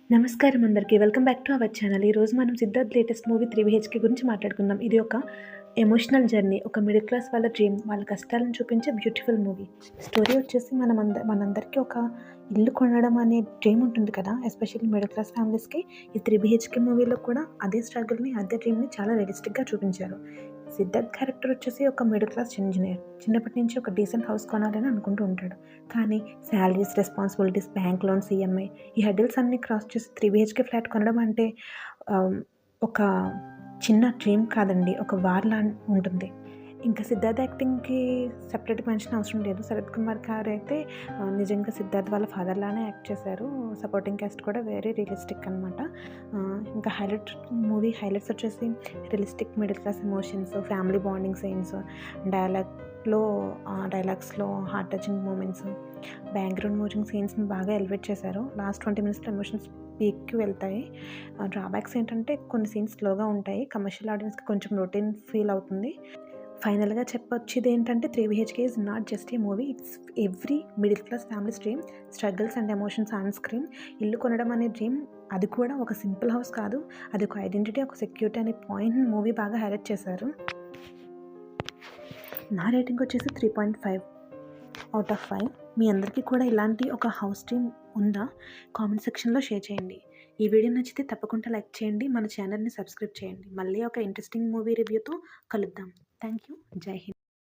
నమస్కారం అందరికీ. Welcome back to our channel. ఈరోజు మనం సిద్ధార్థ్ లేటెస్ట్ మూవీ 3 బిహెచ్‌కే గురించి మాట్లాడుకుందాం. ఇది ఒక ఎమోషనల్ జర్నీ. ఒక మిడిల్ క్లాస్ వాళ్ళ డ్రీమ్, వాళ్ళ కష్టాలను చూపించే బ్యూటిఫుల్ మూవీ. స్టోరీ వచ్చేసి మనందరికీ ఒక ఇల్లు కొనడం అనే డ్రీమ్ ఉంటుంది కదా! ఎస్పెషల్లీ మిడిల్ క్లాస్ ఫ్యామిలీస్‌కి. ఈ 3 బిహెచ్‌కే మూవీలో కూడా అదే స్ట్రగుల్‌ని, అదే డ్రీమ్‌ని చాలా రియలిస్టిక్‌గా చూపించారు. సిద్ధార్థ్ క్యారెక్టర్ వచ్చేసి ఒక మిడిల్ క్లాస్ ఇంజినీర్. చిన్నప్పటి నుంచి ఒక డీసెంట్ హౌస్ కొనాలని అనుకుంటూ ఉంటాడు. కానీ salaries, responsibilities, bank loans, EMI ఈ హర్డిల్స్ అన్నీ క్రాస్ చేసి 3 బిహెచ్‌కే ఫ్లాట్ కొనడం అంటే ఆహ్, ఒక చిన్న డ్రీమ్ కాదండి. ఒక వార్‌లా ఉంటుంది. ఇంకా సిద్ధార్థ్ యాక్టింగ్‌కి సెపరేట్‌గా మెన్షన్ అవసరం లేదు. శరత్ కుమార్ గారైతే నిజంగా సిద్ధార్థ్ వాళ్ళ ఫాదర్ లానే యాక్ట్ చేశారు. సపోర్టింగ్ కాస్ట్ కూడా వెరీ రియలిస్టిక్ అనమాట. ఇంకా మూవీ హైలైట్స్ వచ్చేసి realistic middle class emotions, family bonding scenes, డైలాగ్స్‌లో heart touching moments, background music సీన్స్‌ని బాగా ఎలివేట్ చేశారు. లాస్ట్ 20 మినిట్స్‌లో ఎమోషన్స్ పీక్‌కి వెళ్తాయి. డ్రాబ్యాక్స్ ఏంటంటే కొన్ని సీన్స్ స్లోగా ఉంటాయి. కమర్షియల్ ఆడియన్స్‌కి కొంచెం రొటీన్ ఫీల్ అవుతుంది. ఫైనల్‌గా చెప్పొచ్చేది ఏంటంటే 3 BHK is not just a movie. It's every middle class families dream. Struggles and emotions on screen. ఇల్లు కొనడం అనే డ్రీమ్, అది కూడా ఒక సింపుల్ హౌస్ కాదు. అది ఒక ఐడెంటిటీ, ఒక సెక్యూరిటీ అనే పాయింట్‌ని మూవీ బాగా హైలైట్ చేశారు. నా రేటింగ్ వచ్చేసి 3.5 ఔట్ ఆఫ్ 5. మీ అందరికీ కూడా ఇలాంటి ఒక హౌస్ డ్రీమ్ ఉందా? కామెంట్ సెక్షన్‌లో షేర్ చేయండి. ఈ వీడియో నచ్చితే తప్పకుండా లైక్ చేయండి. మన ఛానల్‌ని సబ్స్క్రైబ్ చేయండి. మళ్ళీ ఒక ఇంట్రెస్టింగ్ మూవీ రివ్యూతో కలుద్దాం. Thank you. జై హింద్.